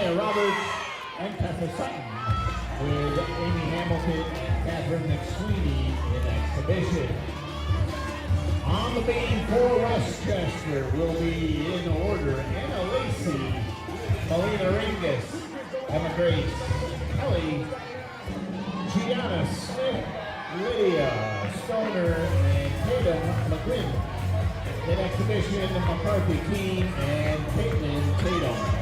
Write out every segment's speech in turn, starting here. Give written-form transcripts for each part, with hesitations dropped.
Maya Roberts, and Tessa Sutton, with Amy Hamilton and Catherine McSweeney in exhibition. On the beam for Westchester will be in order Anna Lacey, Melina Ringus, Emma Grace, Kelly, Gianna Smith, Lydia Stoner, and Tatum McGuinn. In exhibition, McCarthy Keene and Caitlin Tatum.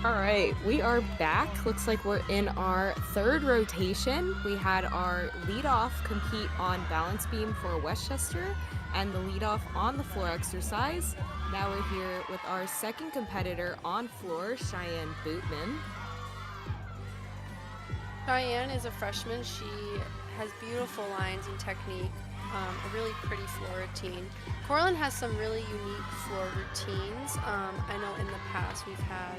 All right, we are back. Looks like we're in our third rotation. We had our leadoff compete on balance beam for Westchester and the leadoff on the floor exercise. Now we're here with our second competitor on floor, Cheyenne Bootman. Cheyenne is a freshman. She has beautiful lines and technique, a really pretty floor routine. Cortland has some really unique floor routines. I know in the past we've had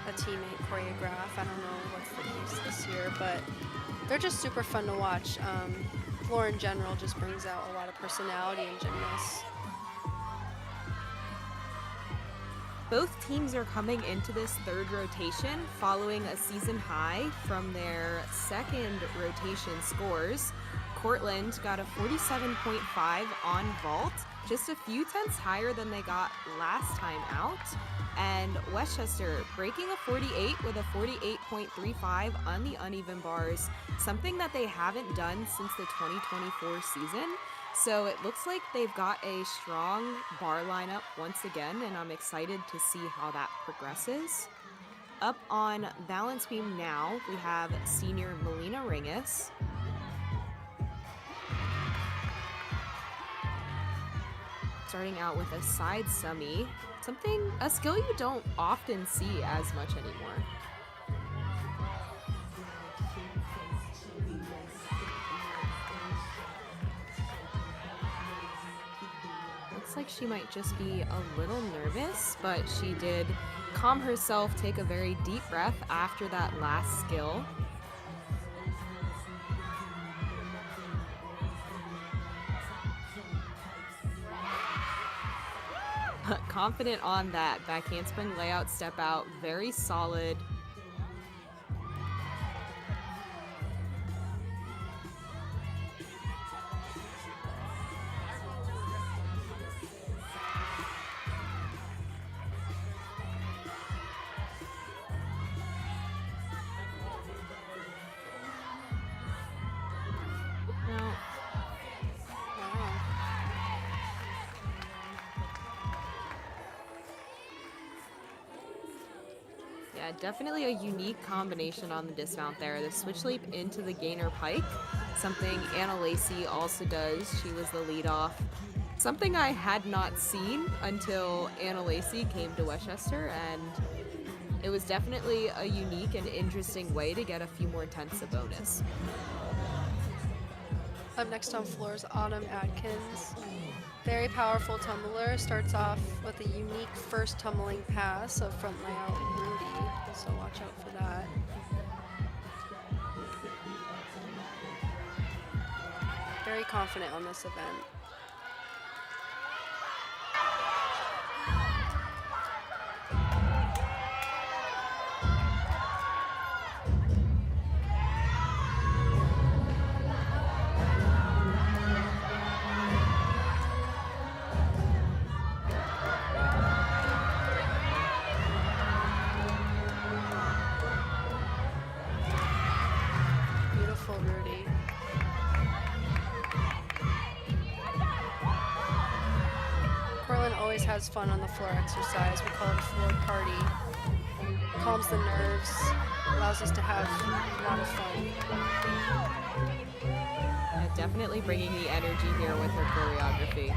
a teammate choreograph. I don't know what's the case this year, but they're just super fun to watch. Floor in general just brings out a lot of personality in gymnasts. Both teams are coming into this third rotation following a season high from their second rotation scores. Cortland got a 47.5 on vault, just a few tenths higher than they got last time out. And Westchester breaking a 48 with a 48.35 on the uneven bars, something that they haven't done since the 2024 season. So it looks like they've got a strong bar lineup once again, and I'm excited to see how that progresses. Up on balance beam now, we have senior Melina Ringus. Starting out with a side summy, a skill you don't often see as much anymore. Looks like she might just be a little nervous, but she did calm herself, take a very deep breath after that last skill. Confident on that back handspring layout step out, very solid. Yeah, definitely a unique combination on the dismount there. The switch leap into the gainer pike, something Anna Lacey also does. She was the leadoff. Something I had not seen until Anna Lacey came to Westchester, and it was definitely a unique and interesting way to get a few more tenths of bonus. Up next on floor is Autumn Atkins. Very powerful tumbler, starts off with a unique first tumbling pass of front layout Rudy, so watch out for that. Very confident on this event. Has fun on the floor exercise. We call it a floor party. Calms the nerves, allows us to have a lot of fun. Yeah, definitely bringing the energy here with her choreography.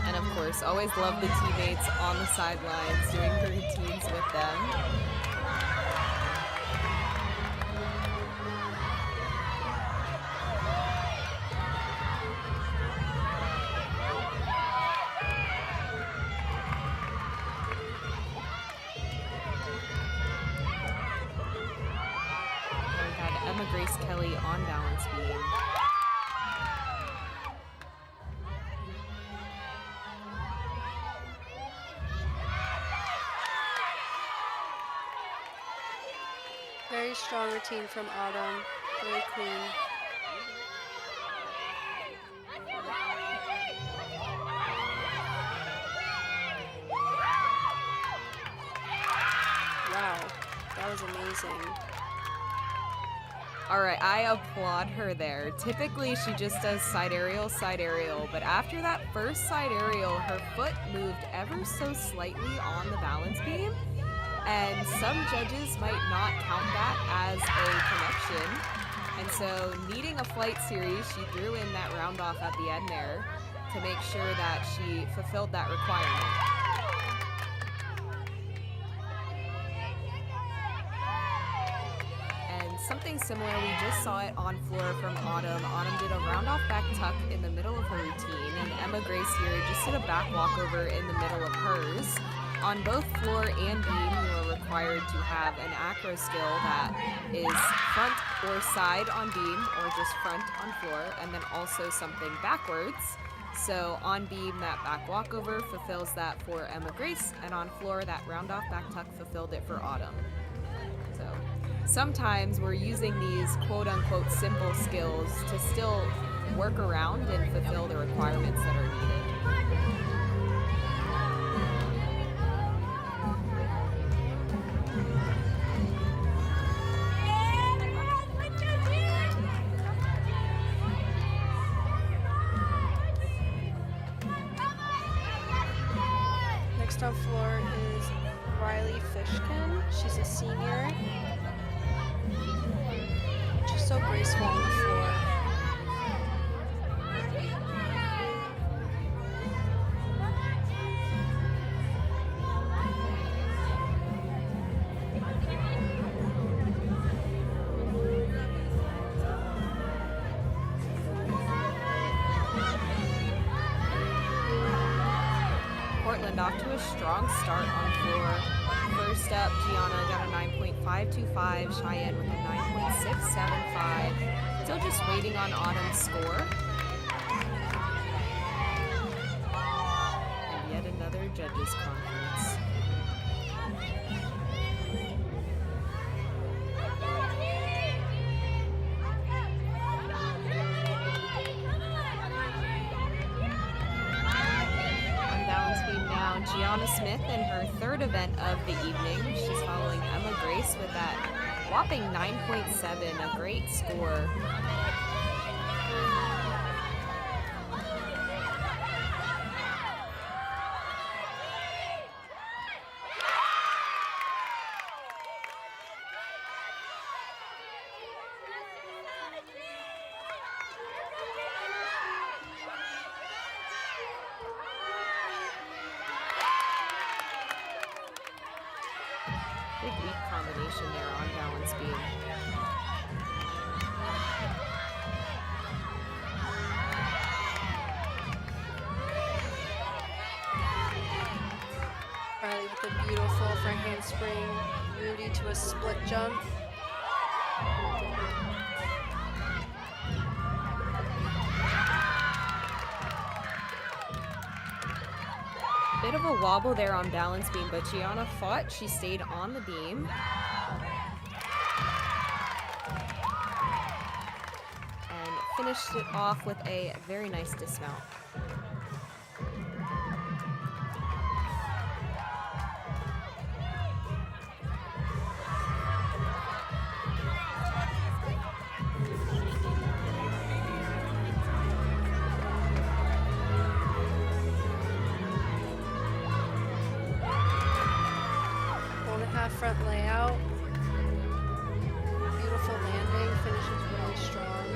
And of course, always love the teammates on the sidelines doing the routines with them. Kelly on balance beam. Very strong routine from Autumn, very clean. Wow, that was amazing. All right, I applaud her there. Typically, she just does side aerial, but after that first side aerial, her foot moved ever so slightly on the balance beam, and some judges might not count that as a connection. And so, needing a flight series, she threw in that round off at the end there to make sure that she fulfilled that requirement. Something similar, we just saw it on floor from Autumn. Autumn did a round off back tuck in the middle of her routine, and Emma Grace here just did a back walkover in the middle of hers. On both floor and beam, you are required to have an acro skill that is front or side on beam, or just front on floor, and then also something backwards. So on beam, that back walkover fulfills that for Emma Grace, and on floor, that round off back tuck fulfilled it for Autumn. So sometimes we're using these quote-unquote simple skills to still work around and fulfill the requirements that are needed. Next on floor is Riley Fishkin. She's a senior. Just so graceful on the floor. Cortland off to a strong start on floor. First up, Gianna got a 9.525, Cheyenne with a 9.675. Still just waiting on Autumn's score. And yet another judges conference. Gianna Smith in her third event of the evening. She's following Emma Grace with that whopping 9.7, a great score. Big leap combination there on balance beam. Riley with a beautiful front handspring. Rudy to a split jump. Bit of a wobble there on balance beam, but Gianna fought. She stayed on the beam. And finished it off with a very nice dismount. Front layout. Beautiful landing, finishes really strong.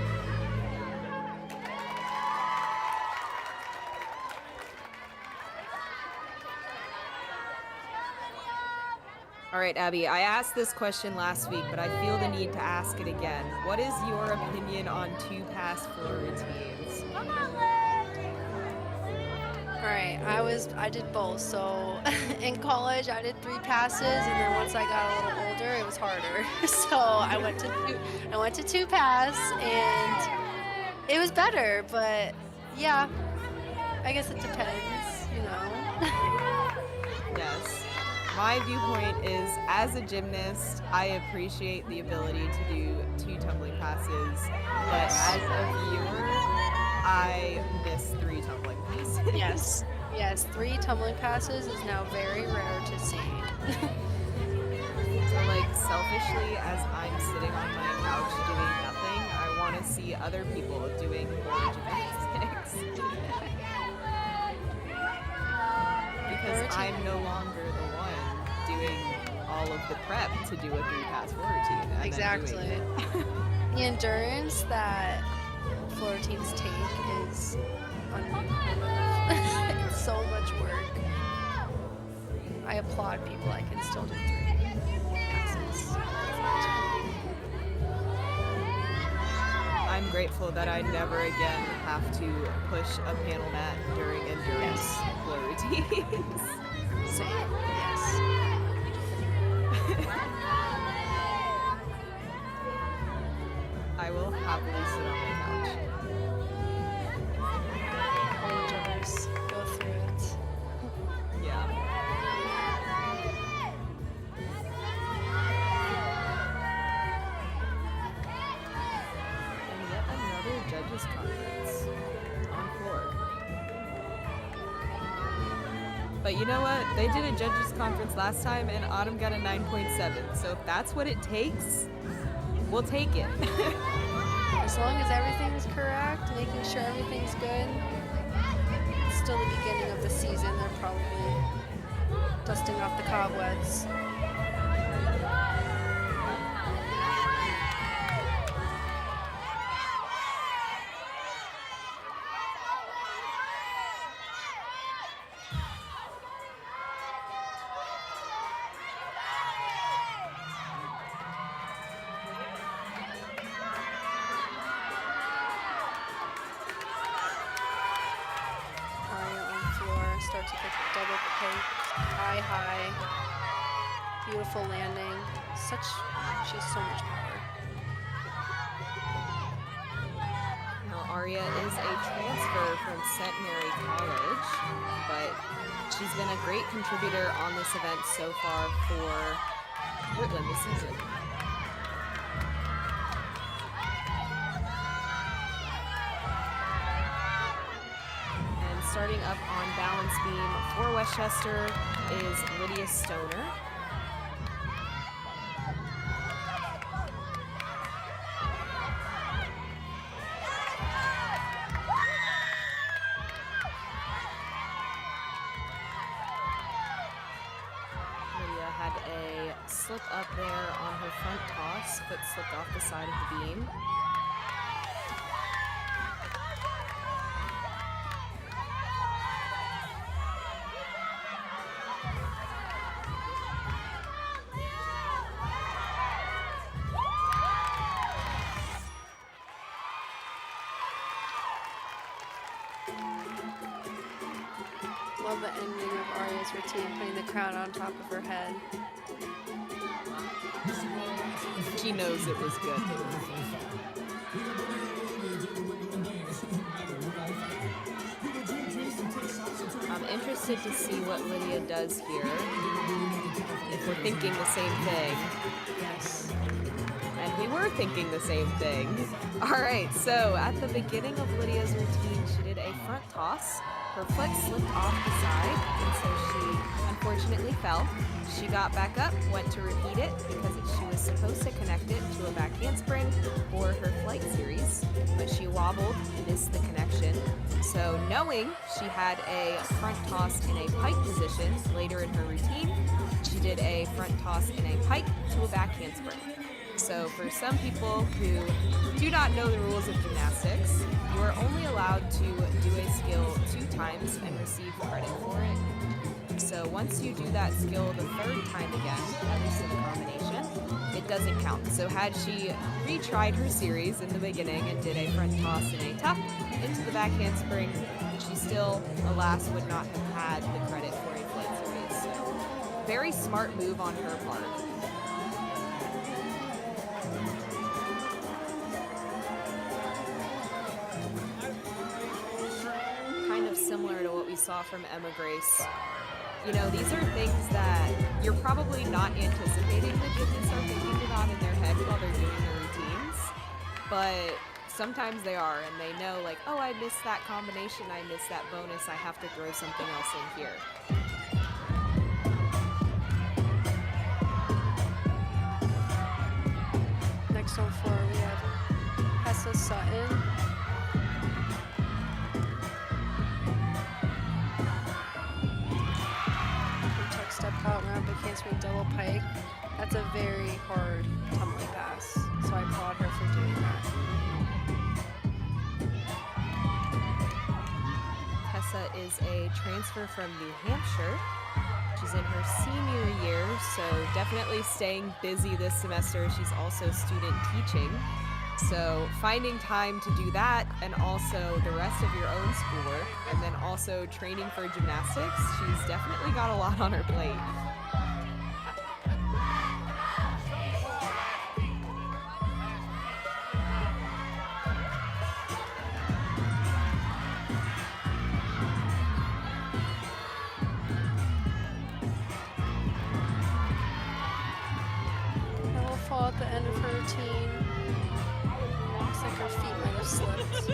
All right, Abby, I asked this question last week, but I feel the need to ask it again. What is your opinion on two-pass floor routines? All right, I did both. So in college, I did 3 passes, and then once I got a little older, it was harder. So I went to 2 pass, and it was better. But yeah, I guess it depends, you know. Yes. My viewpoint is, as a gymnast, I appreciate the ability to do 2 tumbling passes, but as a viewer, I miss 3 tumbling passes. Yes, 3 tumbling passes is now very rare to see. like selfishly, as I'm sitting on my couch doing nothing, I want to see other people doing more gymnastics. Because I'm no longer the one doing all of the prep to do a 3-pass floor routine. And Exactly. Then doing it. The endurance that floor routines take is unbelievable. It's so much work. I applaud people I can still do 3 passes. I'm grateful that I never again have to push a panel mat during endurance floor routines. Same, yes. I will happily sit on my couch. All of us go through it. Yeah. And yet another judges conference on floor. But you know what? They did a judges conference last time and Autumn got a 9.7. So if that's what it takes, we'll take it. As long as everything's correct, making sure everything's good. It's still the beginning of the season. They're probably dusting off the cobwebs. Starts with a double pick, high, beautiful landing. She has so much power. Now Aria is a transfer from Centenary College, but she's been a great contributor on this event so far for Portland this season. Starting up on balance beam for Westchester is Lydia Stoner. Lydia had a slip up there on her front toss, foot slipped off the side of the beam. Love the ending of Aria's routine, putting the crown on top of her head. She knows it was good. I'm interested to see what Lydia does here. If we're thinking the same thing. Yes. And we were thinking the same thing. All right, so at the beginning of Lydia's routine, she did a front toss. Her foot slipped off the side, and so she unfortunately fell. She got back up, went to repeat it because she was supposed to connect it to a back handspring for her flight series, but she wobbled, missed the connection. So knowing she had a front toss in a pike position later in her routine, she did a front toss in a pike to a back handspring. So for some people who do not know the rules of gymnastics, you are only allowed to do a skill 2 times and receive credit for it. So once you do that skill the 3rd time again, at least in the combination, it doesn't count. So had she retried her series in the beginning and did a front toss in a tuck into the back handspring, she still, alas, would not have had the credit for a flight series. Very smart move on her part. Similar to what we saw from Emma Grace. You know, these are things that you're probably not anticipating the gymnasts are thinking about in their head while they're doing the routines, but sometimes they are, and they know, like, oh, I missed that combination, I missed that bonus, I have to throw something else in here. zone 4, we have Tessa Sutton. Tuck step out, round back handspring, double pike. That's a very hard tumbling pass, so I applaud her for doing that. Tessa is a transfer from New Hampshire. She's in her senior year, so definitely staying busy this semester. She's also student teaching. So finding time to do that and also the rest of your own schoolwork and then also training for gymnastics, she's definitely got a lot on her plate. At the end of her routine. Looks like her feet might have slipped.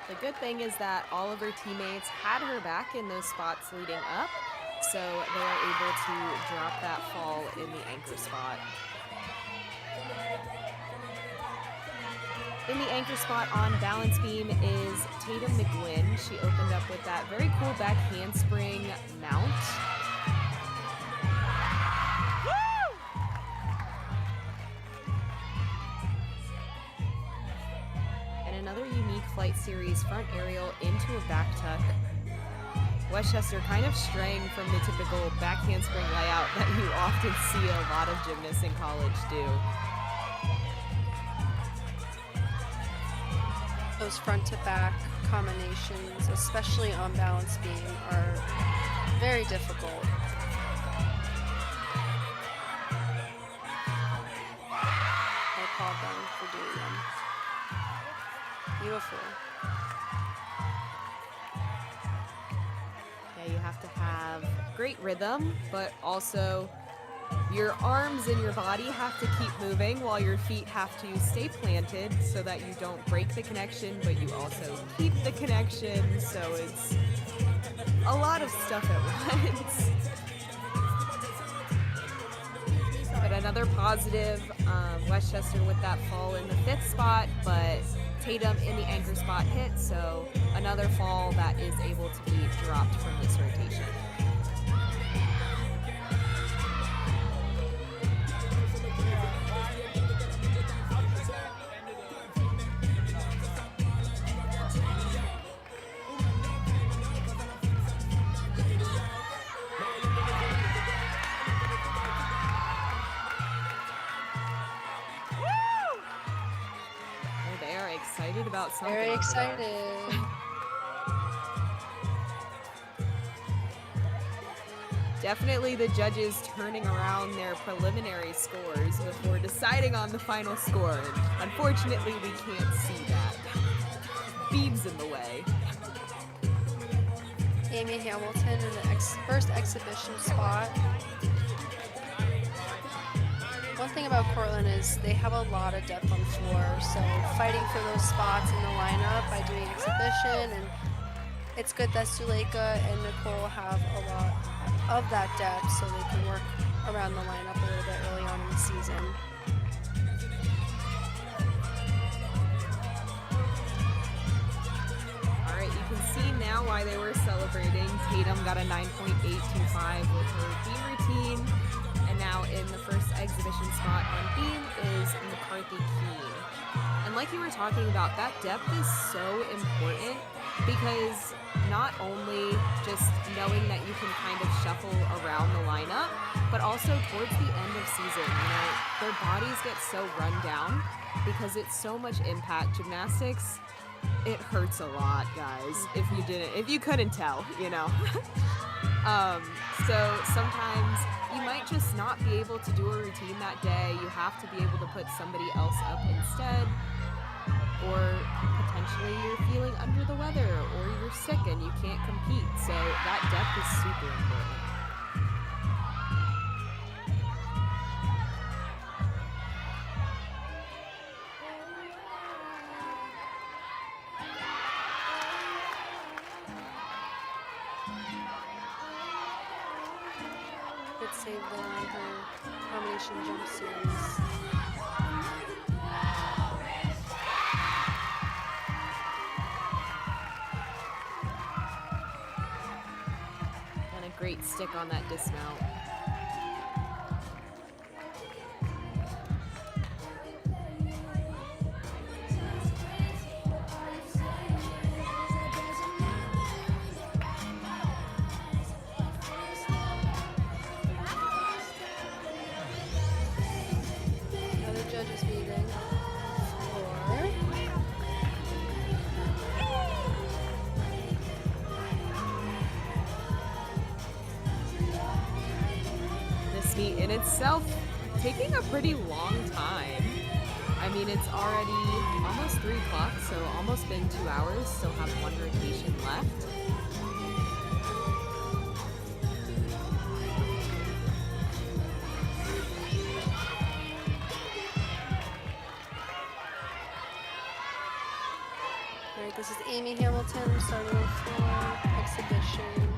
The good thing is that all of her teammates had her back in those spots leading up, so they are able to drop that fall in the anchor spot. In the anchor spot on balance beam is Tatum McGlynn. She opened up with that very cool back handspring mount. Woo! And another unique flight series front aerial into a back tuck. Westchester kind of straying from the typical back handspring layout that you often see a lot of gymnasts in college do. Those front to back combinations, especially on balance beam, are very difficult. I applaud them for doing them. Beautiful. Yeah, you have to have great rhythm, but also your arms and your body have to keep moving while your feet have to stay planted so that you don't break the connection, but you also keep the connection, so it's a lot of stuff at once. But another positive, Westchester with that fall in the 5th spot, but Tatum in the anchor spot hit, so another fall that is able to be dropped from this rotation. Excited about something. Very excited. Definitely the judges turning around their preliminary scores before deciding on the final score. And unfortunately, we can't see that. Beam's in the way. Amy Hamilton in the first exhibition spot. One thing about Cortland is they have a lot of depth on floor, so fighting for those spots in the lineup by doing exhibition, and it's good that Suleika and Nicole have a lot of that depth so they can work around the lineup a little bit early on in the season. All right, you can see now why they were celebrating. Tatum got a 9.825 with her beam routine. And now in the first exhibition spot on beam is McCarthy Keene. And like you were talking about, that depth is so important because not only just knowing that you can kind of shuffle around the lineup, but also towards the end of season, their bodies get so run down because it's so much impact. Gymnastics, it hurts a lot, guys, if you couldn't tell, So sometimes you might just not be able to do a routine that day. You have to be able to put somebody else up instead. Or potentially you're feeling under the weather or you're sick and you can't compete. So that depth is super important. save there on her combination jump series. And a great stick on that dismount. In itself, taking a pretty long time. I mean, it's already almost 3 o'clock, so almost been 2 hours. Still have one rotation left. All right, this is Amy Hamilton starting on floor, exhibition.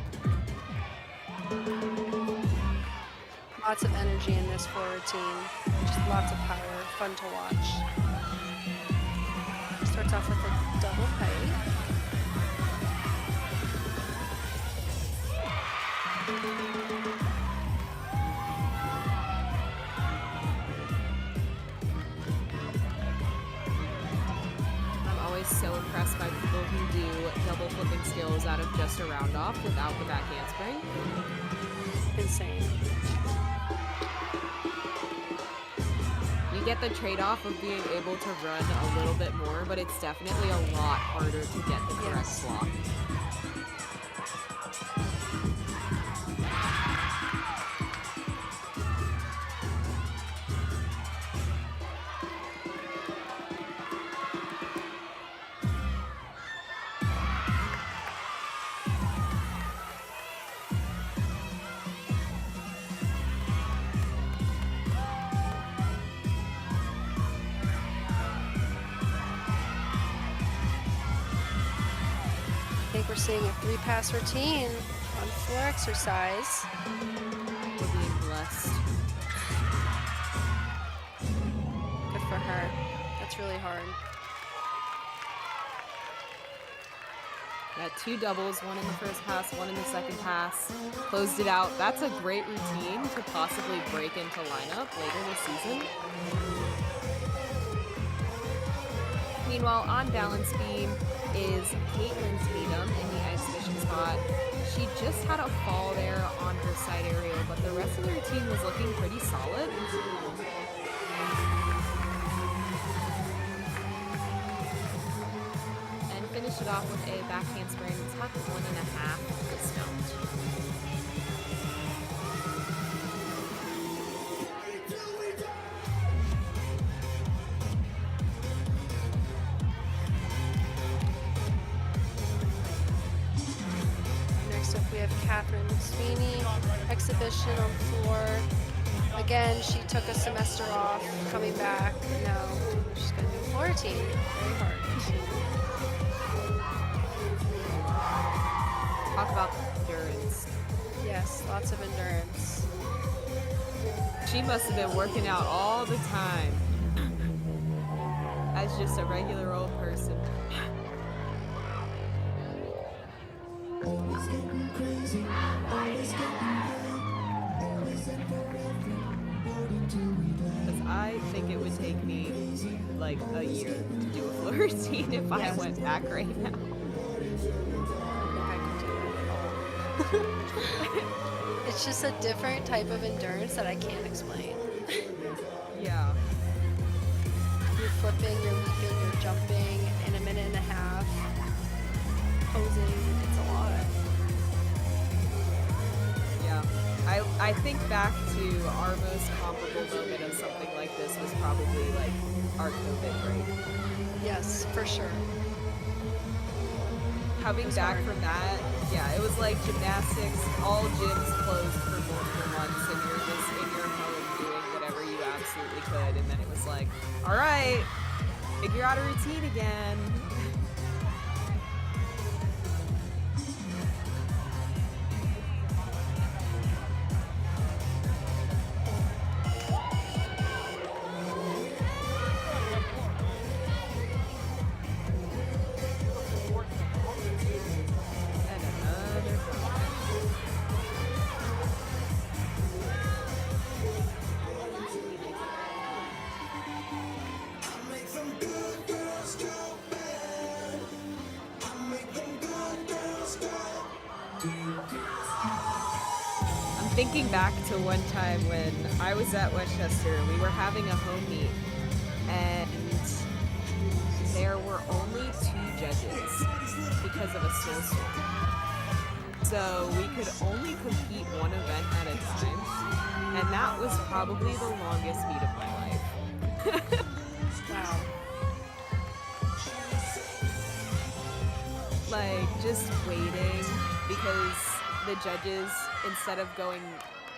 Lots of energy in this floor routine, just lots of power, fun to watch. Starts off with a double pike. I'm always so impressed by people who do double flipping skills out of just a round off without the back handspring. Insane. You get the trade-off of being able to run a little bit more, but it's definitely a lot harder to get the correct block. We're seeing a 3-pass routine on floor exercise. We're being blessed. Good for her. That's really hard. Got 2 doubles, one in the first pass, one in the second pass. Closed it out. That's a great routine to possibly break into lineup later this season. Meanwhile, on balance beam is Caitlin Tatum in the exhibition spot. She just had a fall there on her side aerial, but the rest of the routine was looking pretty solid. And finished it off with a back handspring tuck 1.5 dismount. We have Catherine Sweeney, exhibition on floor. Again, she took a semester off, coming back. Now she's going to do a floor routine. Very hard. Talk about endurance. Yes, lots of endurance. She must have been working out all the time as just a regular old person. Because I think it would take me like a year to do a floor routine if I went back right now. I think I could do it at all. It's just a different type of endurance that I can't explain. Yeah. You're flipping, you're leaping, you're jumping in a minute and a half. Posing, it's a lot. Yeah. I think back to our most comparable moment of something like this was probably like our COVID break. Yes, for sure. Coming back from that, yeah, it was like gymnastics, all gyms closed for multiple months and you're just in your home doing whatever you absolutely could. And then it was like, all right, figure out a routine again. thinking back to one time when I was at Westchester, we were having a home meet, and there were only 2 judges because of a snowstorm. So we could only compete one event at a time, and that was probably the longest meet of my life. Wow. Like, just waiting, because the judges, instead of going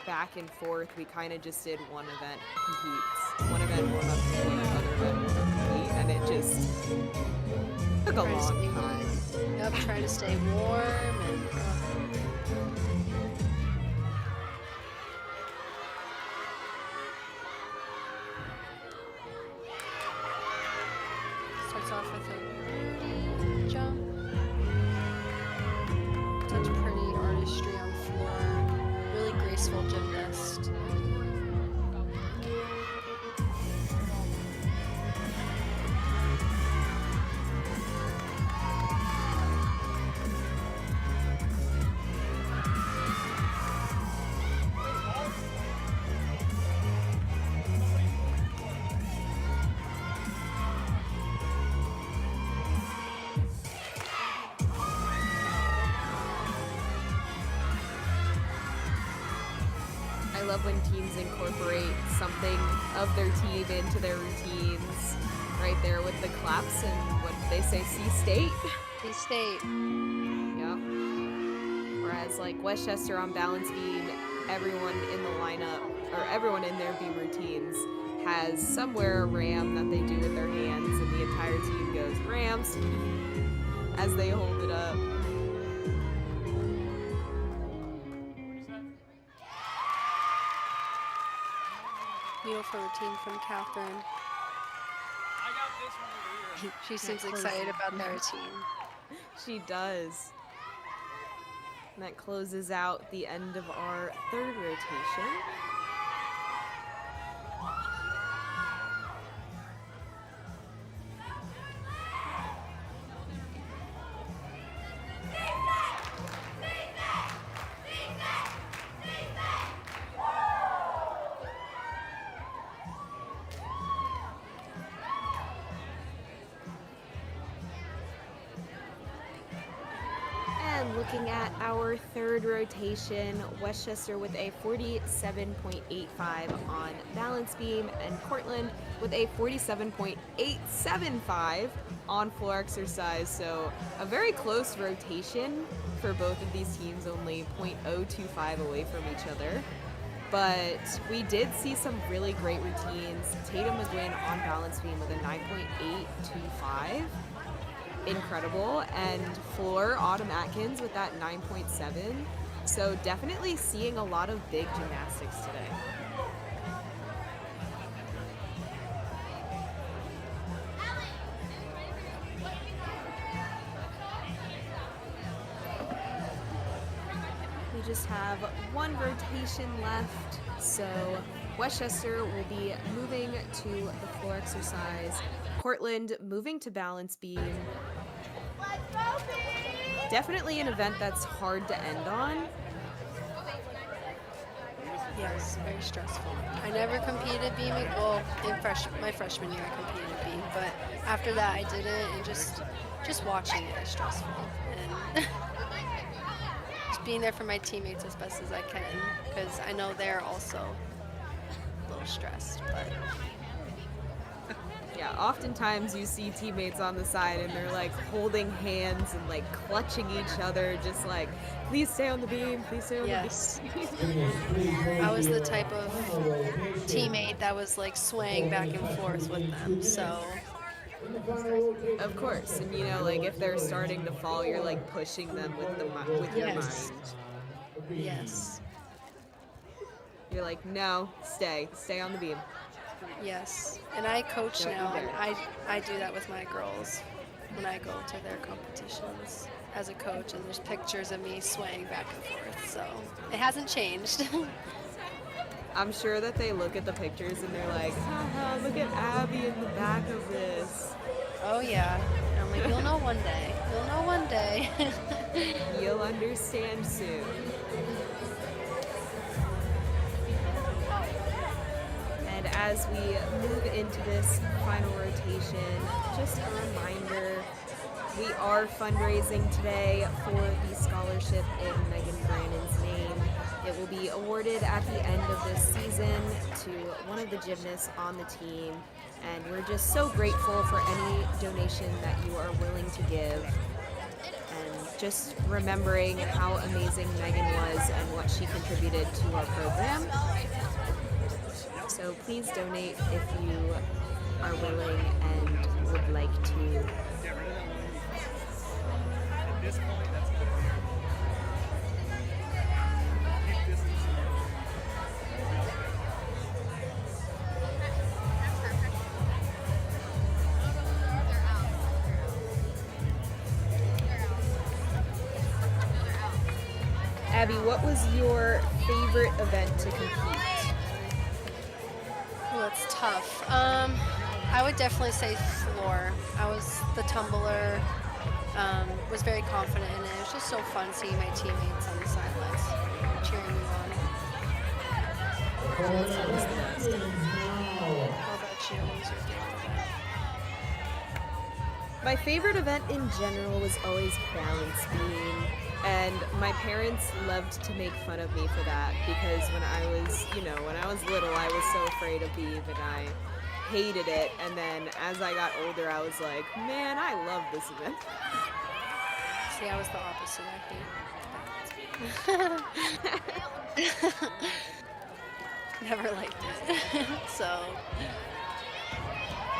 back and forth, we kind of just did one event competes, one event warm up, compete, another event warm up, compete, and it just took a long time. Yep, trying to stay warm and starts off with a Rudy jump. Such pretty artistry on the floor. Really graceful gymnast. I love when teams incorporate something of their team into their routines. Right there with the claps and what they say, see state. See state. Yep. Whereas like Westchester on balance beam, everyone in the lineup, or everyone in their beam routines, has somewhere a ram that they do with their hands, and the entire team goes rams as they hold it up. Beautiful routine from Catherine. She seems excited about that routine. She does. And that closes out the end of our 3rd rotation. And looking at our 3rd rotation, Westchester with a 47.85 on balance beam, and Cortland with a 47.875 on floor exercise. So a very close rotation for both of these teams, only 0.025 away from each other. But we did see some really great routines. Tatum McGuinn on balance beam with a 9.825. Incredible. And floor, Autumn Atkins with that 9.7. So definitely seeing a lot of big gymnastics today. We just have one rotation left, so Westchester will be moving to the floor exercise. Cortland moving to balance beam. Definitely an event that's hard to end on. Yes, very stressful. I never competed beaming. Well, in my freshman year, I competed beam, but after that, I didn't, and just watching it is stressful. And just being there for my teammates as best as I can, because I know they're also a little stressed. But yeah, oftentimes you see teammates on the side and they're like holding hands and like clutching each other, just like, please stay on the beam, please stay on the beam. I was the type of teammate that was like swaying back and forth with them, so. Of course, and you know, like if they're starting to fall, you're like pushing them with your mind. Yes. You're like, no, stay on the beam. Yes, and I coach now, and I do that with my girls when I go to their competitions as a coach, and there's pictures of me swaying back and forth, so it hasn't changed. I'm sure that they look at the pictures and they're like, haha, look at Abby in the back of this. Oh yeah, and I'm like, you'll know one day. You'll know one day. You'll understand soon. as we move into this final rotation, just a reminder, we are fundraising today for the scholarship in Megan Brannon's name. It will be awarded at the end of this season to one of the gymnasts on the team, and we're just so grateful for any donation that you are willing to give, and just remembering how amazing Megan was and what she contributed to our program. So please donate if you are willing and would like to. Abby, what was your favorite event to compete? Well, it's tough. I would definitely say floor. I was the tumbler, was very confident in it. It was just so fun seeing my teammates on the sidelines cheering me on. How about you? What was your favorite event? My favorite event in general was always balance beam, and my parents loved to make fun of me for that because when I was little, I was so afraid of beam and I hated it, and then as I got older, I was like, man, I love this event. See, I was the opposite. I hate never liked it. So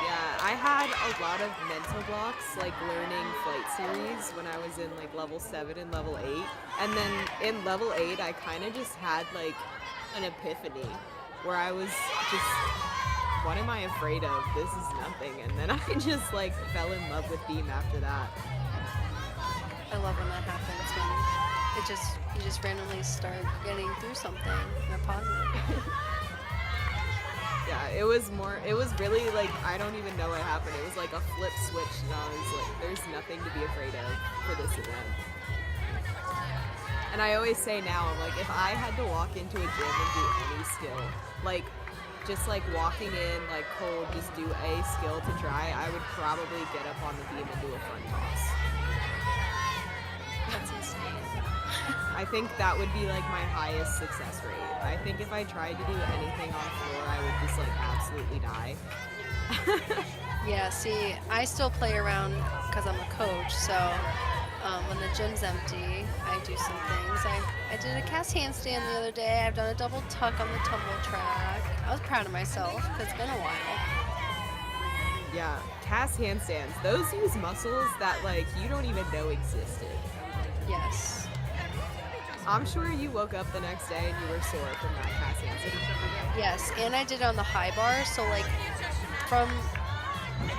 Yeah, I had a lot of mental blocks, like learning flight series when I was in like level 7 and level 8. And then in level 8, I kind of just had like an epiphany where I was just, what am I afraid of? This is nothing. And then I just like fell in love with beam after that. I love when that happens, when you just randomly start getting through something in a positive. Yeah, it was really like, I don't even know what happened. It was like a flip switch, and I was like, there's nothing to be afraid of for this event. And I always say now, I'm like, if I had to walk into a gym and do any skill, like just like walking in like cold, just do a skill to try, I would probably get up on the beam and do a front toss. That's insane. I think that would be like my highest success rate. I think if I tried to do anything on floor, I would just like absolutely die. Yeah, see, I still play around because I'm a coach, so when the gym's empty, I do some things. I did a cast handstand the other day. I've done a double tuck on the tumble track. I was proud of myself because it's been a while. Yeah, cast handstands. Those use muscles that like you don't even know existed. Yes. I'm sure you woke up the next day and you were sore from that cast handstand. Yes, and I did it on the high bar, so like from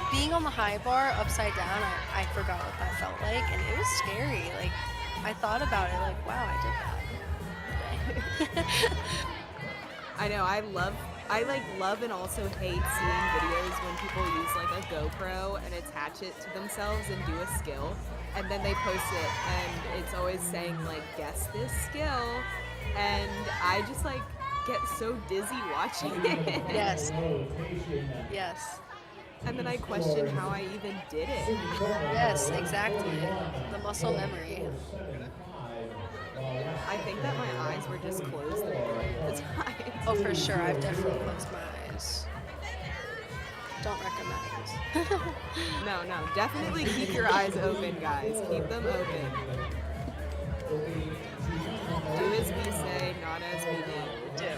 being on the high bar upside down, I forgot what that felt like, and it was scary. Like, I thought about it, like, wow, I did that. I know, I love and also hate seeing videos when people use like a GoPro and attach it to themselves and do a skill, and then they post it and it's always saying like, guess this skill, and I just like get so dizzy watching it. Yes. Yes. And then I question how I even did it. Yes, exactly. The muscle memory. I think that my eyes were just closed the majority of the time. Oh, for sure. I've definitely closed my eyes. Don't recommend. No, definitely keep your eyes open, guys. Keep them open. Do as we say, not as we do. Yep.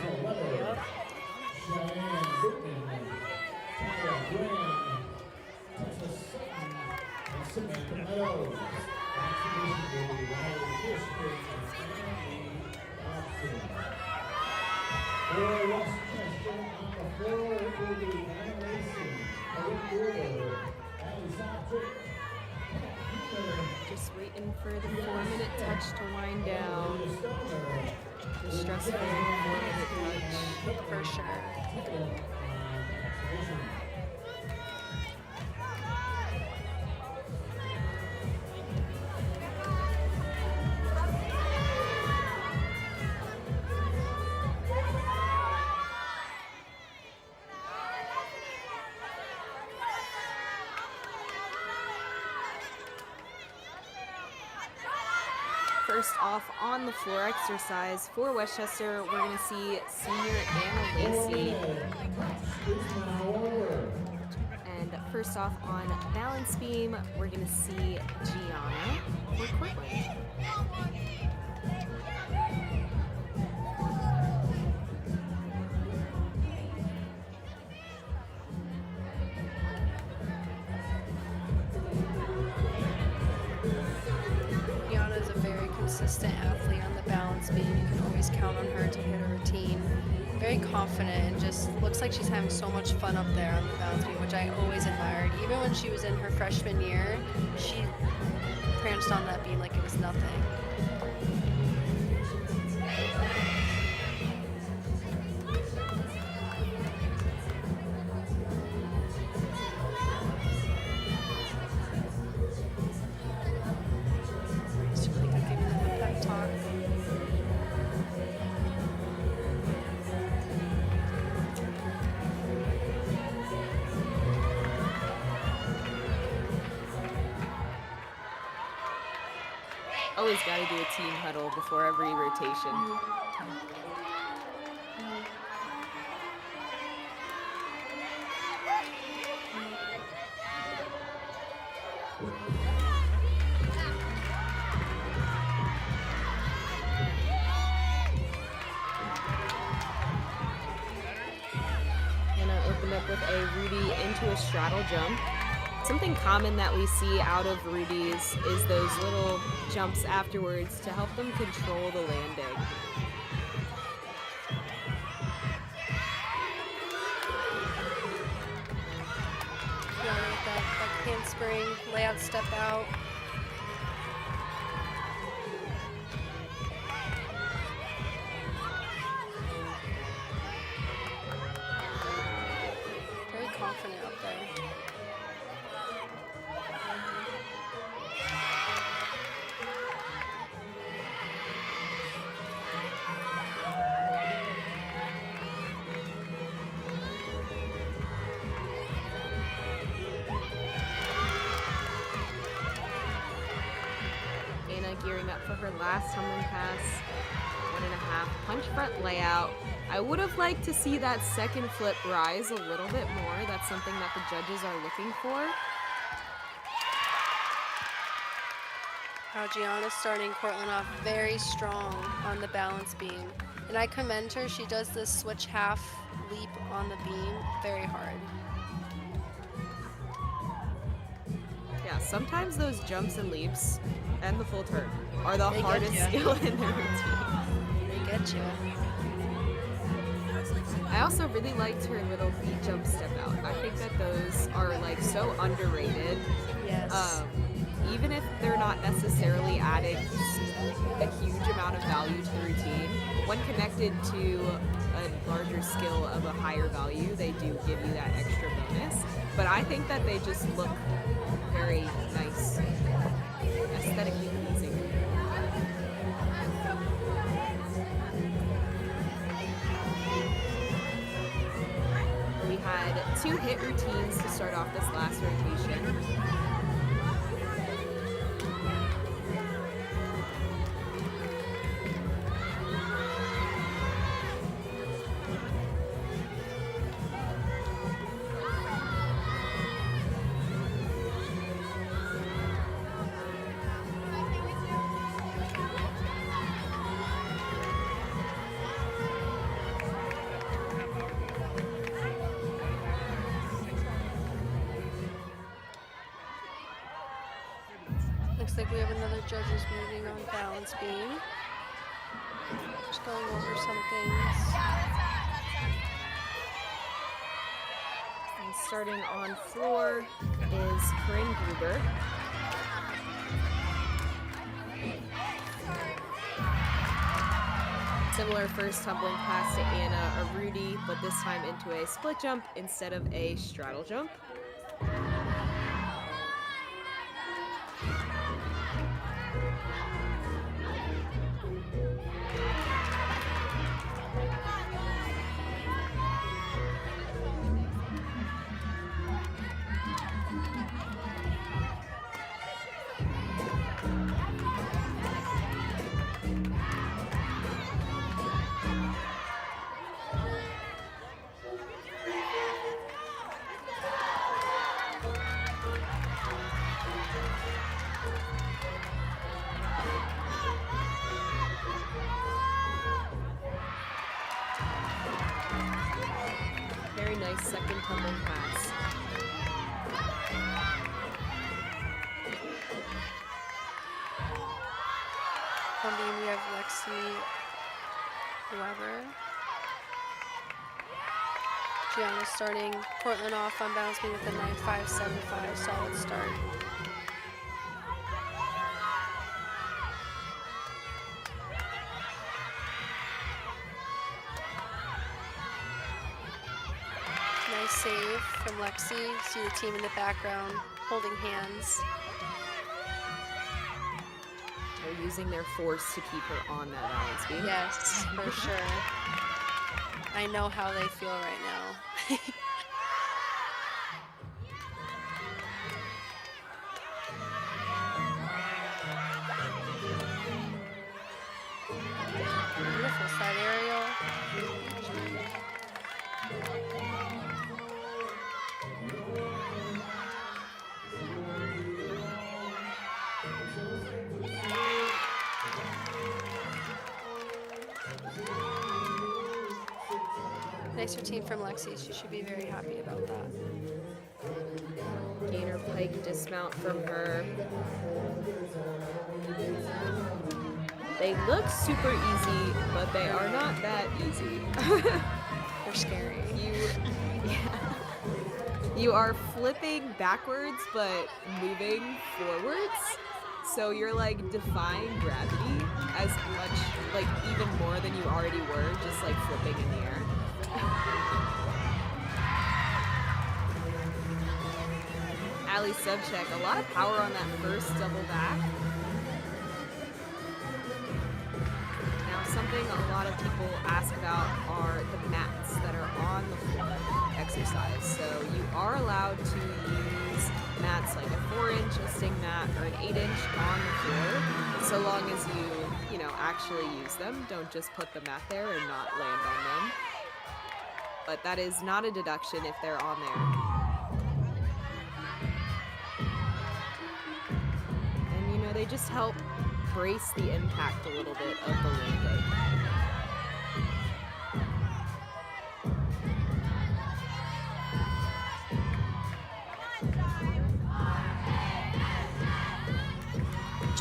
Just waiting for the 4-minute touch to wind down. The stressful 4-minute touch. For sure. First off, on the floor exercise for Westchester, we're going to see senior Anna Lacey. And first off, on balance beam, we're going to see Gianna for Cortland. Consistent athlete on the balance beam. You can always count on her to hit her routine. Very confident and just looks like she's having so much fun up there on the balance beam, which I always admired. Even when she was in her freshman year, she pranced on that beam like it was nothing. Always got to do a team huddle before every rotation. Hannah opened up with a Rudy into a straddle jump. Something common that we see out of Rudy's is those little jumps afterwards to help them control the landing. Yeah, that handspring, layout, step out. Very confident up there. Gearing up for her last tumbling pass, 1.5 punch front layout. I would have liked to see that second flip rise a little bit more. That's something that the judges are looking for. Now Gianna's starting Cortland off very strong on the balance beam. And I commend her, she does this switch half leap on the beam very hard. Yeah, sometimes those jumps and leaps and the full turn are the hardest skill in the routine. They get you. I also really liked her little feet jump step out. I think that those are like so underrated. Yes. Even if they're not necessarily adding a huge amount of value to the routine, when connected to a larger skill of a higher value, they do give you that extra bonus. But I think that they just look very nice, aesthetically pleasing. We had 2 hit routines to start off this last rotation. Looks like we have another judges meeting on balance beam. Just going over some things. And starting on floor is Corinne Gruber. Similar first tumbling pass to Anna Rudy, but this time into a split jump instead of a straddle jump. nice second tumble pass. On beam, we have Lexi Weber. Gianna starting Cortland off on balance beam with a 9.575, solid start. Nice save from Lexi. See the team in the background holding hands. They're using their force to keep her on that balance beam. Yes, for sure. I know how they feel right now. Beautiful side aerial. Nice routine from Lexi. She should be very happy about that. Gainer pike dismount from her. They look super easy, but they are not that easy. They're scary. You are flipping backwards, but moving forwards. So you're like defying gravity as much, like even more than you already were, just like flipping in the air. Ali Subcheck, a lot of power on that first double back. Now something a lot of people ask about are the mats that are on the floor exercise. So you are allowed to use mats like a 4-inch, a sting mat, or an 8-inch on the floor, so long as you actually use them. Don't just put the mat there and not land on them. But that is not a deduction if they're on there. And they just help brace the impact a little bit of the landing.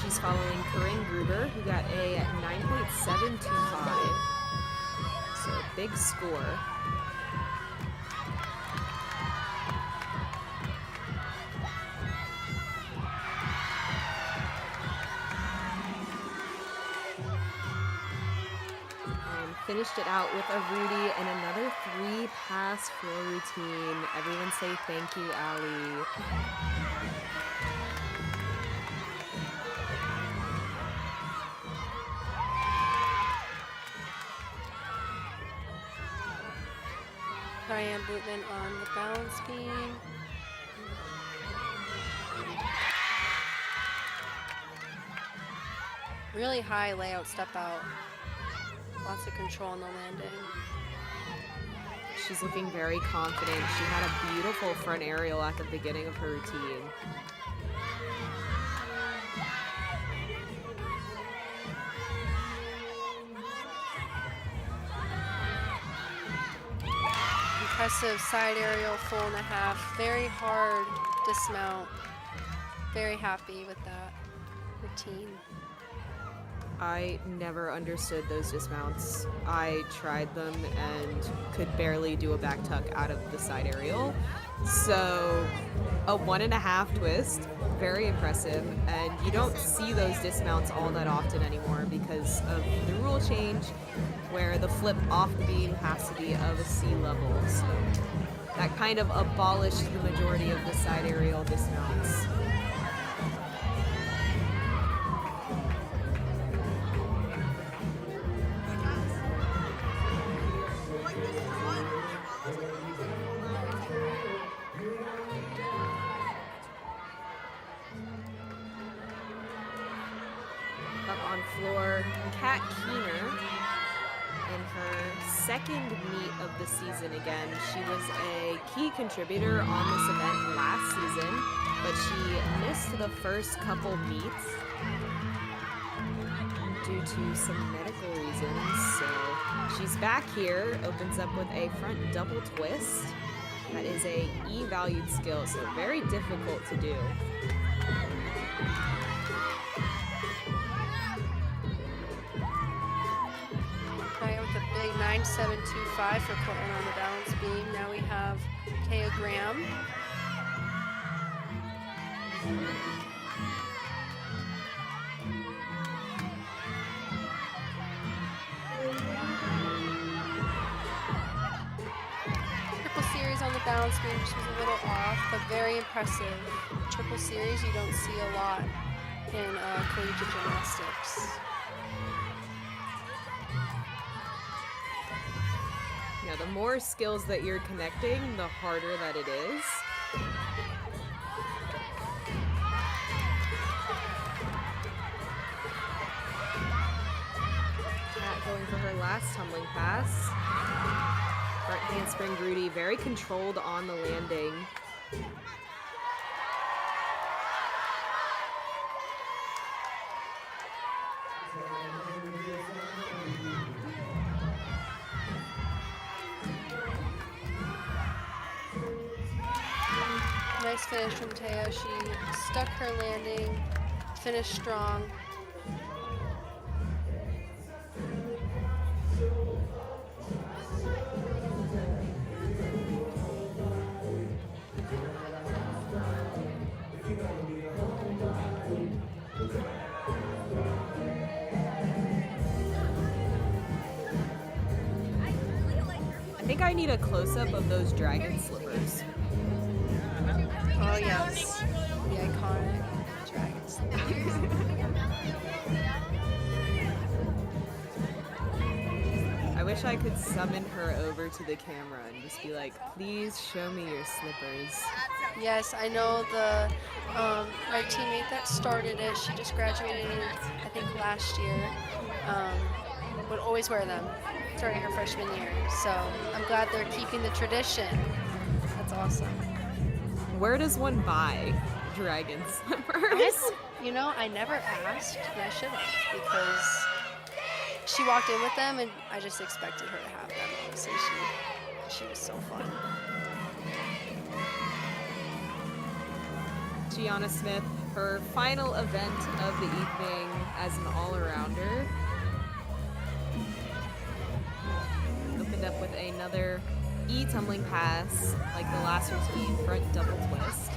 She's following Corinne Gruber, who got a 9.725. So a big score. Finished it out with a Rudy and another 3-pass floor routine. Everyone say thank you, Ali. Diane Bootman on the balance beam. Really high layout step out. Lots of control on the landing. She's looking very confident. She had a beautiful front aerial at the beginning of her routine. Impressive side aerial, 4.5. Very hard dismount. Very happy with that routine. I never understood those dismounts. I tried them and could barely do a back tuck out of the side aerial. So a 1.5 twist, very impressive. And you don't see those dismounts all that often anymore because of the rule change where the flip off the beam has to be of a C level. So that kind of abolished the majority of the side aerial dismounts. Second meet of the season again. She was a key contributor on this event last season, but she missed the first couple meets due to some medical reasons. So she's back here, opens up with a front double twist, That is a E-valued skill, so very difficult to do. With a big 9.725 for Cortland on the balance beam. Now we have Kaya Graham. Triple series on the balance beam, just was a little off, but very impressive. Triple series you don't see a lot in collegiate gymnastics. Yeah, the more skills that you're connecting, the harder that it is. Kat going for her last tumbling pass. Front handspring Grudy, very controlled on the landing. Nice finish from Teo. She stuck her landing, finished strong. I think I need a close-up of those dragon slippers. Oh yes, the iconic dragon slippers. I wish I could summon her over to the camera and just be like, please show me your slippers. Yes, I know the my teammate that started it. She just graduated, I think, last year. Would always wear them, starting her freshman year. So I'm glad they're keeping the tradition. That's awesome. Where does one buy dragon slippers? You know, I never asked, and I should have, because she walked in with them, and I just expected her to have them. Honestly, she was so fun. Gianna Smith, her final event of the evening as an all-arounder. Opened up with another E-tumbling pass, like the last routine, front double twist.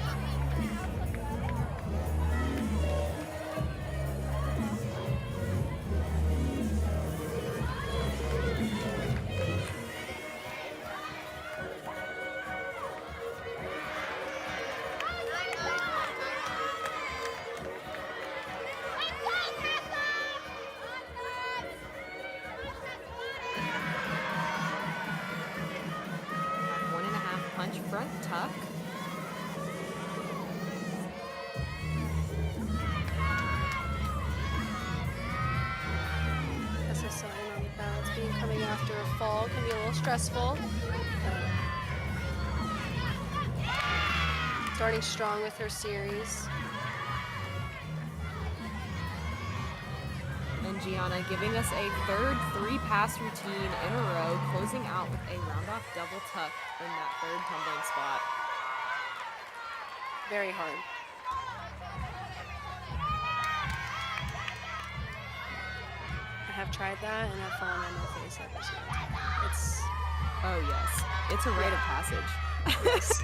Front tuck. SSI on the balance beam coming after a fall can be a little stressful. Starting strong with her series. And Gianna giving us a third 3-pass routine in a row, closing out with a round-off double tuck in that third tumbling spot. Very hard. I have tried that and I've fallen on my face every single time. It's... Oh yes, it's a rite of passage. Yes.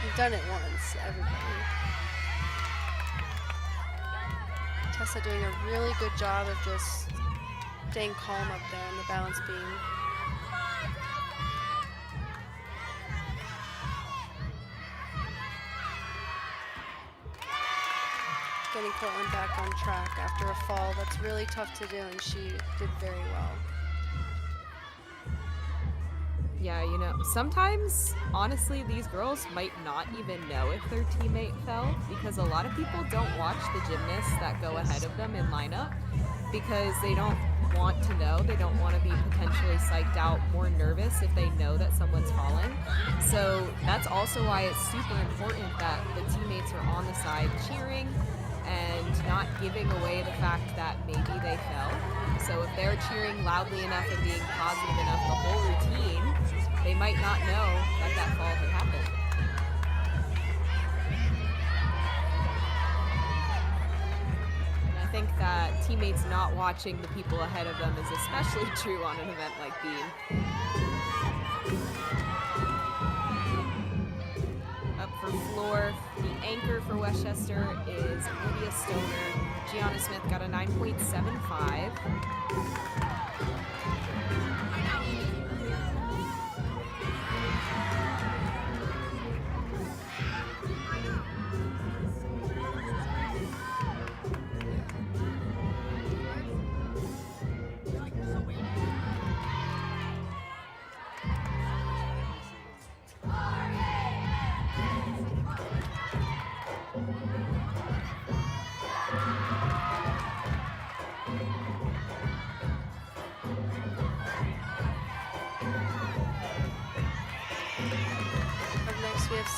You've done it once, everybody. Tessa doing a really good job of just staying calm up there in the balance beam. Getting Cortland back on track after a fall that's really tough to do, and she did very well. Yeah, you know, sometimes, honestly, these girls might not even know if their teammate fell, because a lot of people don't watch the gymnasts that go ahead of them in lineup because they don't want to know. They don't want to be potentially psyched out, more nervous if they know that someone's falling. So that's also why it's super important that the teammates are on the side cheering and not giving away the fact that maybe they fell. So if they're cheering loudly enough and being positive enough the whole routine, they might not know that that fall had happened. And I think that teammates not watching the people ahead of them is especially true on an event like beam. Up for floor, the anchor for Westchester is Lydia Stoner. Gianna Smith got a 9.75.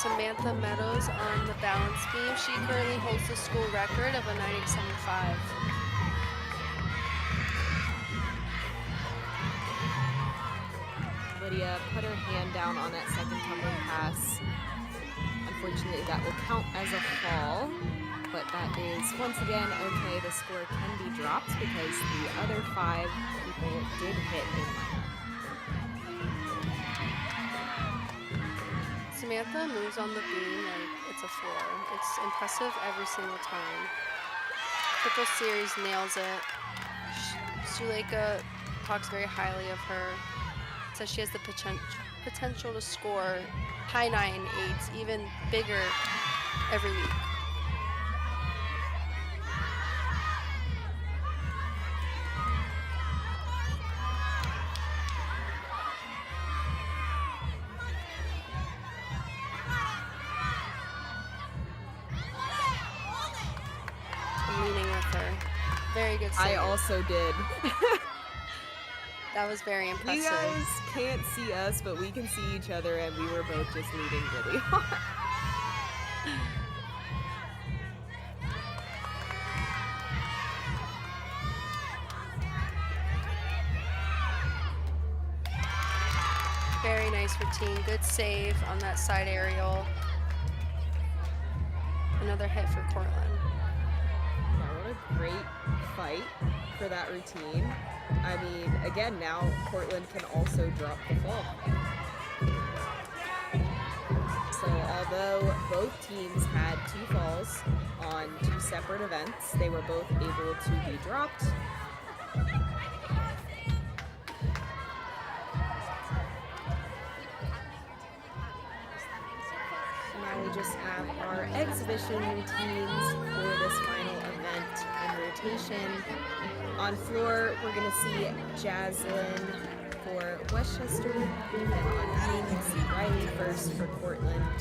Samantha Meadows on the balance beam. She currently holds the school record of a 9.875. Lydia put her hand down on that second tumbling pass. Unfortunately, that will count as a fall, but that is once again okay. The score can be dropped because the other 5 people did hit in line. Samantha moves on the beam like it's a floor. It's impressive every single time. Triple series nails it. Suleika talks very highly of her. Says she has the potential to score high 9.8s, even bigger every week. Very good save. I also did. That was very impressive. You guys can't see us, but we can see each other, and we were both just leading really hard. Very nice routine. Good save on that side aerial. Another hit for Cortland. What a great fight for that routine. I mean, again, now Cortland can also drop the fall. So although both teams had 2 falls on 2 separate events, they were both able to be dropped. Now we just have our exhibition routines for this final event in rotation. On floor, we're going to see Jaslyn for Westchester, and on beam, we'll see Riley first for Cortland.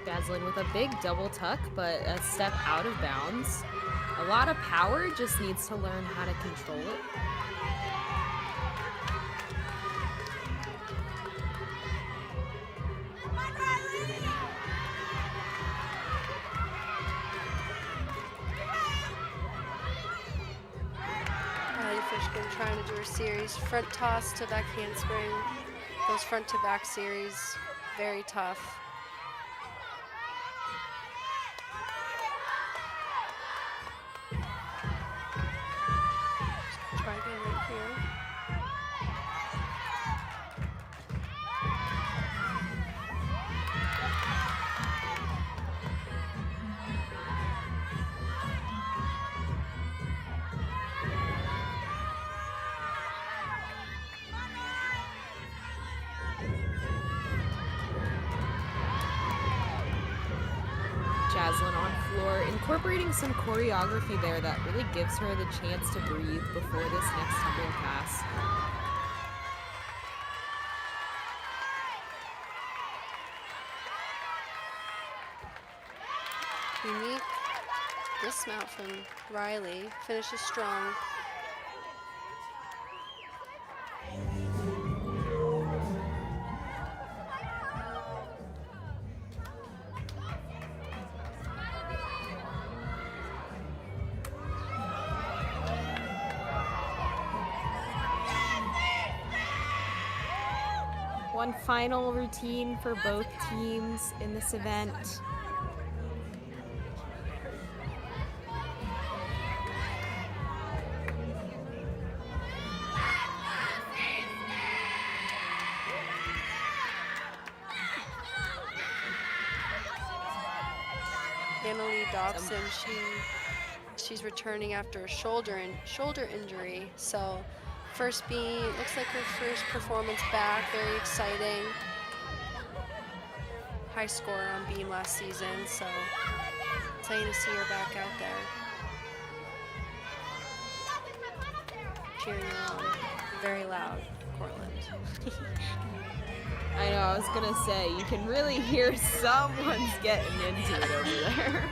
Jaslyn with a big double tuck, but a step out of bounds. A lot of power, just needs to learn how to control it. Riley Fishkin trying to do her series. Front toss to back handspring. Those front to back series, very tough. Try again right here. floor, incorporating some choreography there that really gives her the chance to breathe before this next tumbling pass. Unique dismount from Riley. Finishes strong. One final routine for both teams in this event. Annalie Dobson, she's returning after a shoulder injury. So first beam, looks like her first performance back, very exciting. High score on beam last season, so exciting to see her back out there. Cheering her on, very loud, Cortland. I know, I was gonna say, you can really hear someone's getting into it over there.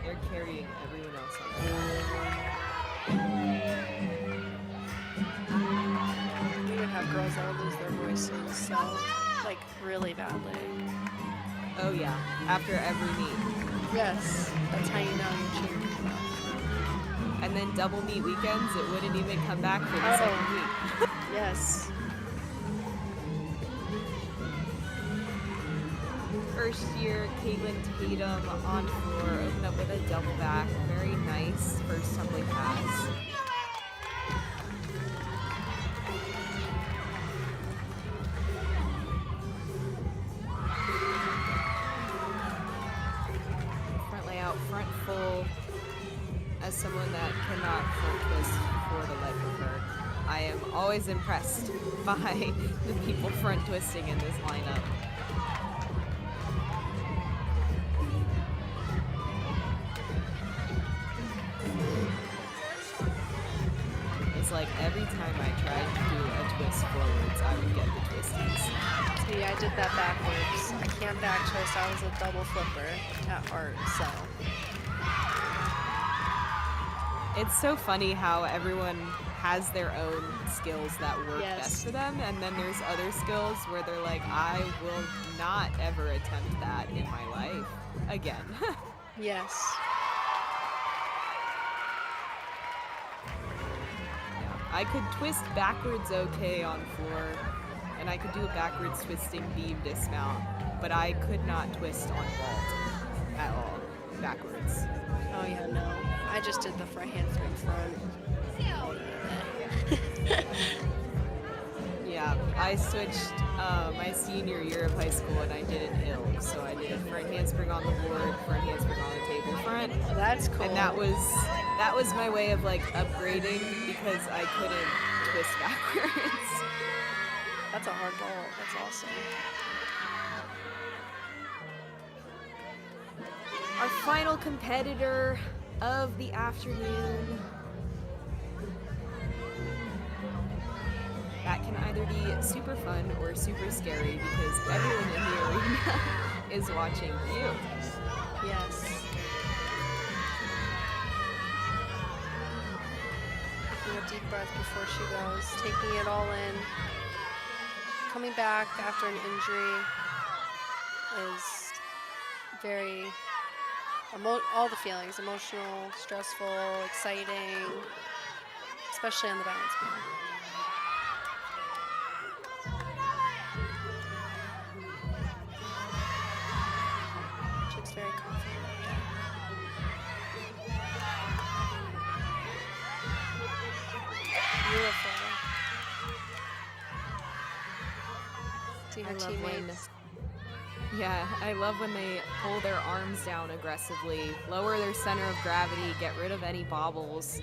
They're carrying everyone else on the We would have girls that would lose their voices, so, like, really badly. Oh yeah, after every meet. Yes, that's how you know you're cheering them up. And then double meet weekends, it wouldn't even come back for the second week. Yes. First year, Caitlin Tatum on floor, opened up with a double back. Very nice first tumbling pass. Front layout, front full. As someone that cannot front twist for the life of her, I am always impressed by the people front twisting in this lineup. It's like every time I tried to do a twist forwards, I would get the twisties. See, I did that backwards. I can't back twist. I was a double flipper at heart, so. It's so funny how everyone has their own skills that work Yes. best for them, and then there's other skills where they're like, I will not ever attempt that in my life again. Yes. I could twist backwards okay on floor, and I could do a backwards twisting beam dismount, but I could not twist on vault at all, backwards. Oh yeah, no. I just did the front handspring front. Yeah, I switched my senior year of high school and I did it ill. So I did a front handspring on the board, front handspring on the table front. Oh, that's cool. And that was my way of like upgrading because I couldn't twist backwards. That's a hard ball. That's awesome. Our final competitor of the afternoon. That can either be super fun or super scary because everyone in the arena is watching you. Yes. Taking a deep breath before she goes, taking it all in. Coming back after an injury is very, all the feelings, emotional, stressful, exciting, especially on the balance beam. She looks very confident. Beautiful. See her teammates. Yeah, I love when they pull their arms down aggressively, lower their center of gravity, get rid of any bobbles.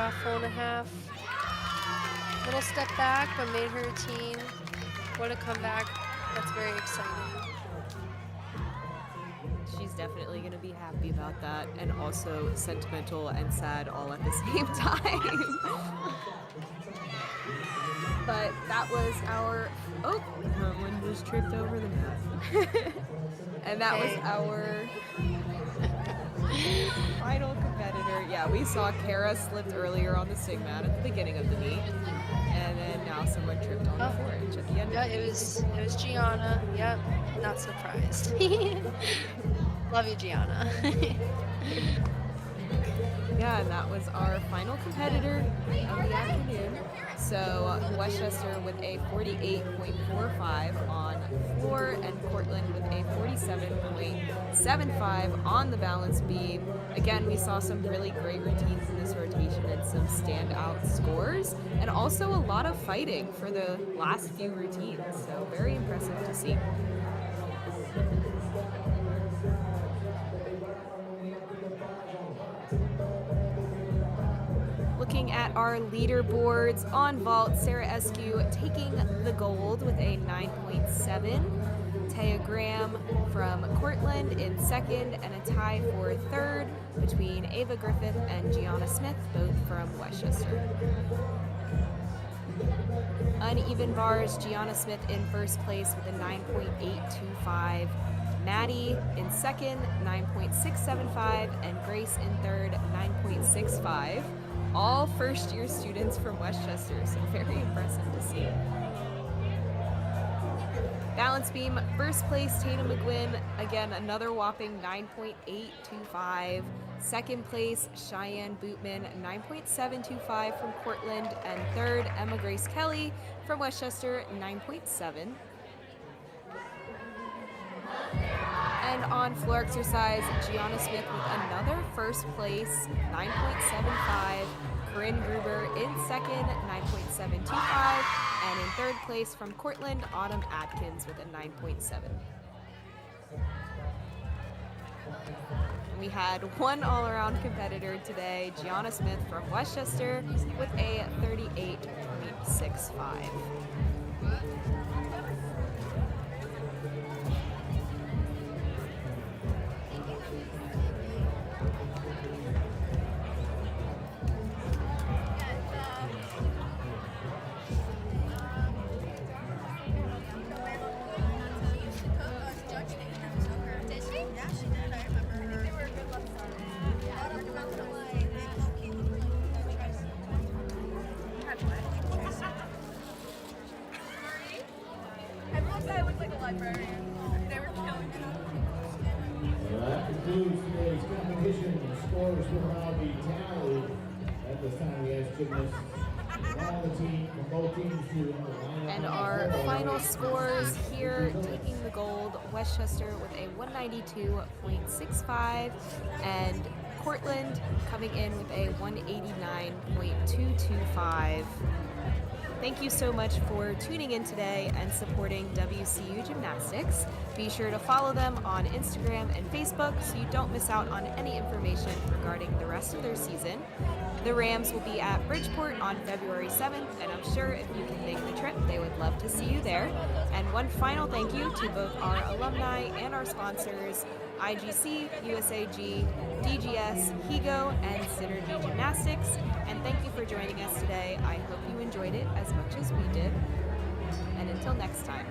full and a half. Little step back, but made her routine. What a comeback. That's very exciting. She's definitely going to be happy about that, and also sentimental and sad all at the same time. But that was our, oh, Merlin just tripped over the mat. And that was our final competitor. Yeah, we saw Kara slipped earlier on the sig mat at the beginning of the meet, and then now someone tripped on the 4-inch at the end. Yeah, it was Gianna. Yep, not surprised. Love you, Gianna. Yeah, and that was our final competitor of the afternoon. So Westchester with a 48.45 on floor, and Cortland with a 47.75 on the balance beam. Again, we saw some really great routines in this rotation and some standout scores, and also a lot of fighting for the last few routines. So very impressive to see. Looking at our leaderboards on vault, Sarah Eskew taking the gold with a 9.7. Taya Graham from Cortland in second, and a tie for third between Ava Griffith and Gianna Smith, both from Westchester. Uneven bars, Gianna Smith in first place with a 9.825. Maddie in second, 9.675, and Grace in third, 9.65. All first-year students from Westchester, so very impressive to see. Balance beam, first place, Tana McGuinn, again, another whopping 9.825. Second place, Cheyenne Bootman, 9.725 from Cortland, and third, Emma Grace Kelly from Westchester, 9.7. And on floor exercise, Gianna Smith with another first place, 9.75. Corinne Gruber in second, 9.725. And in third place from Cortland, Autumn Atkins with a 9.7. We had one all-around competitor today, Gianna Smith from Westchester with a 38.65. That concludes today's competition. The scores will now be tallied. At this time, we ask gymnasts on the team from both teams to line up. And our final scores here, taking the gold, Westchester with a 192.65, and Cortland coming in with a 189.225. Thank you so much for tuning in today and supporting WCU Gymnastics. Be sure to follow them on Instagram and Facebook so you don't miss out on any information regarding the rest of their season. The Rams will be at Bridgeport on February 7th, and I'm sure if you can make the trip, they would love to see you there. And one final thank you to both our alumni and our sponsors, IGC, USAG, DGS, HEGO, and Synergy Gymnastics. And thank you for joining us today. I hope you enjoyed it as much as we did. And until next time.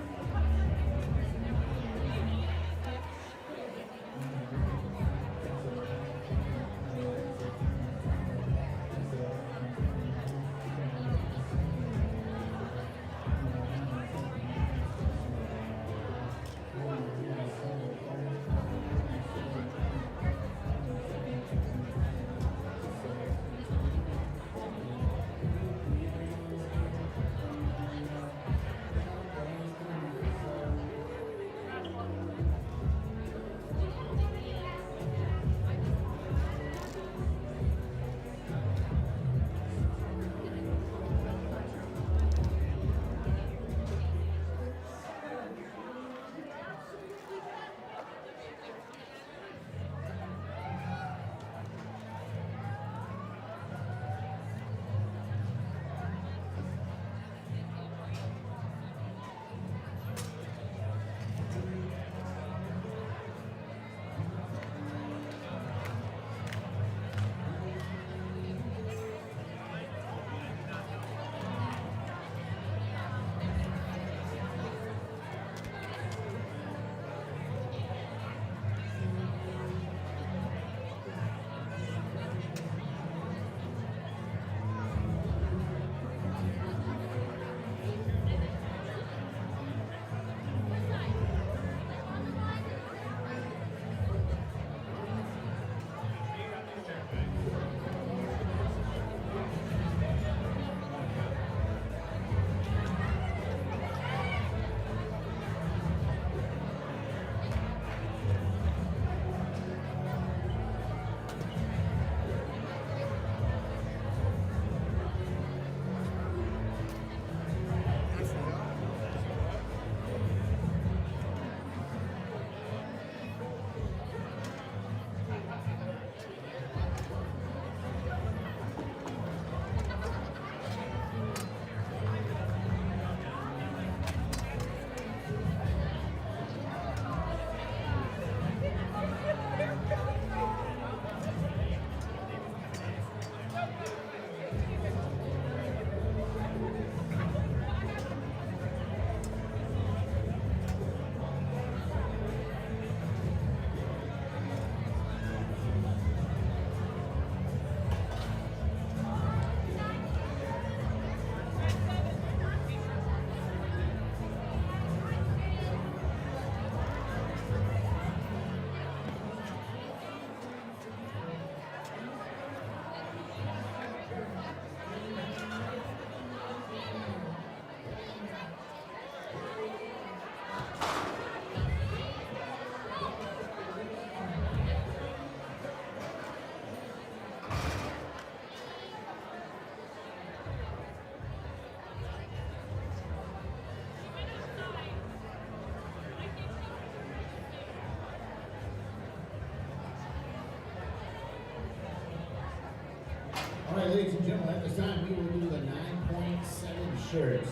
ladies and gentlemen, at this time we will do the 9.7 shirts.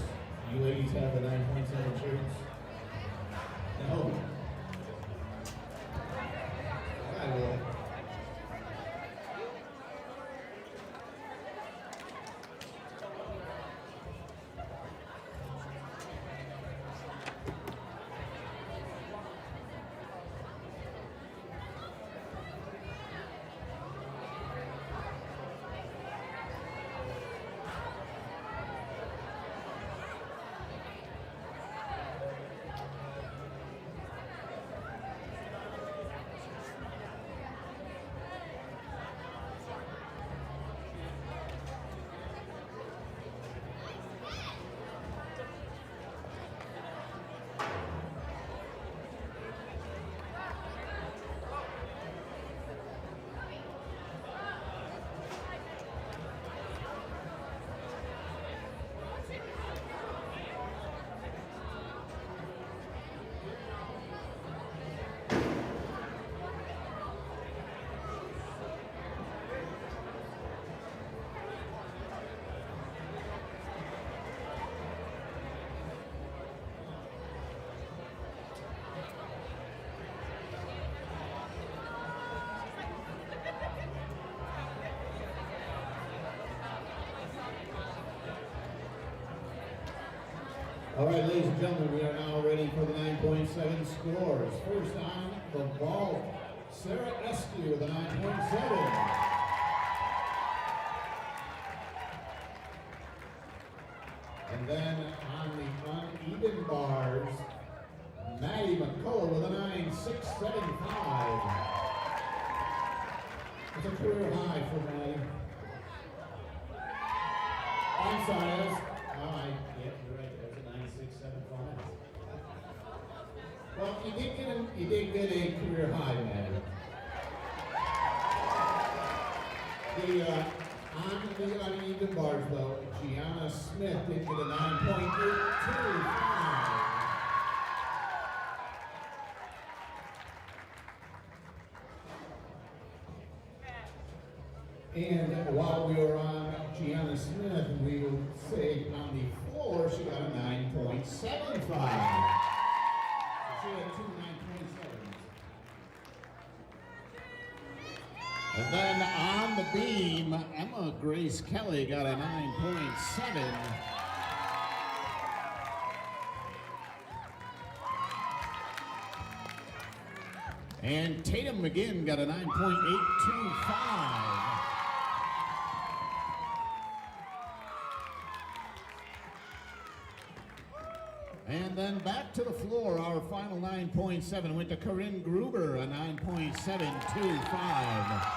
You ladies have the 9.7 shirts? No. I will. All right, ladies and gentlemen, we are now ready for the 9.7 scores. First on the ball, Sarah Eskew with a 9.7. And then on the uneven bars, Maddie McCullough with a 9.675. It's a career high for Maddie. I'm sorry, that's, yeah, you're right, that's a 9.675. Well, you did get a career high, Maddie. On the uneven bars, though, Gianna Smith did get a 9.825. And while we were on Gianna Smith, we will say on the floor she got a 9.75. So she had two 9.7s. And then on the beam, Emma Grace Kelly got a 9.7. And Tatum McGinn got a 9.825. And then back to the floor, our final 9.7 went to Corinne Gruber, a 9.725.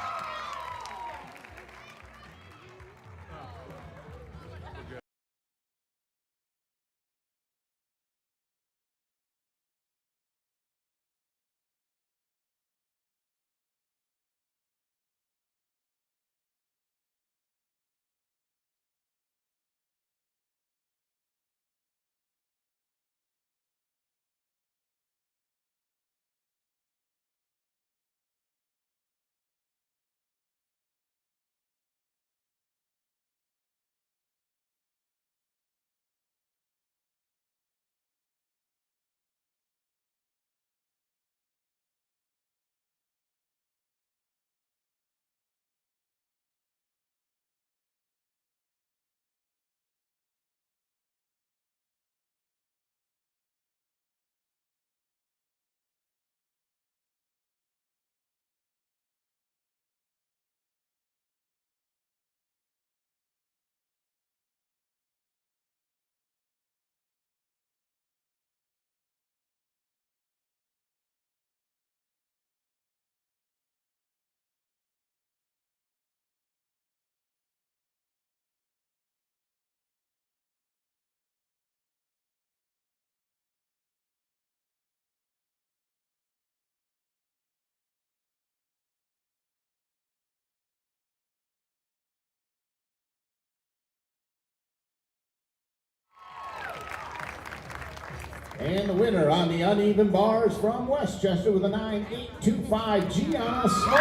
And the winner on the uneven bars from Westchester with a 9.825, Gianna Smith.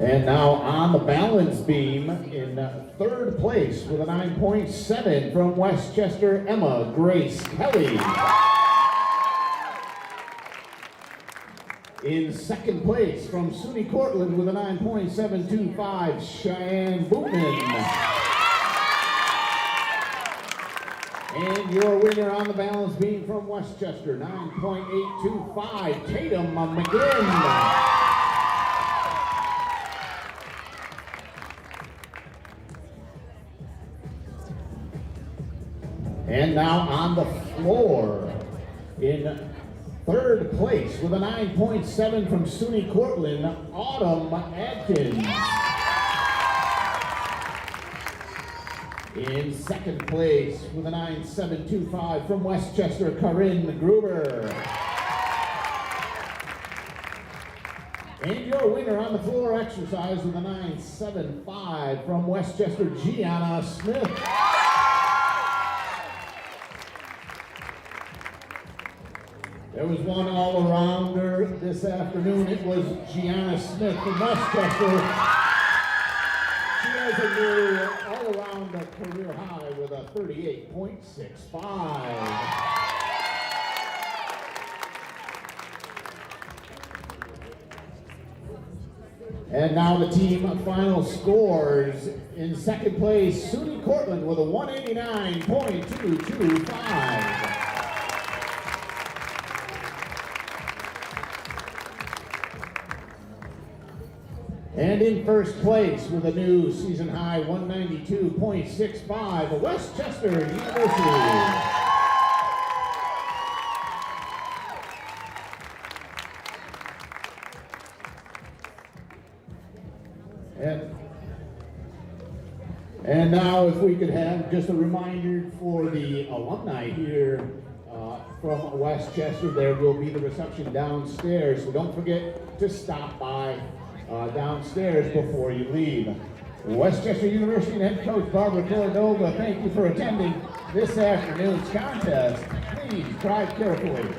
And now on the balance beam in third place with a 9.7 from Westchester, Emma Grace Kelly. In second place from SUNY Cortland with a 9.725, Cheyenne Bootman. And your winner on the balance beam from Westchester, 9.825, Tatum McGinn. And now on the floor in third place with a 9.7 from SUNY Cortland, Autumn Adkins. In second place with a 9.725 from Westchester, Corinne Gruber. And your winner on the floor exercise with a 9.75 from Westchester, Gianna Smith. There was one all-arounder this afternoon. It was Gianna Smith from Westchester. She has a new all-around career high with a 38.65. And now the team final scores. In second place, SUNY Cortland with a 189.225. And in first place with a new season high 192.65, Westchester University. And now if we could have just a reminder for the alumni here from Westchester, there will be the reception downstairs, so don't forget to stop by downstairs before you leave. Westchester University and head coach Barbara Cordova, thank you for attending this afternoon's contest. Please drive carefully.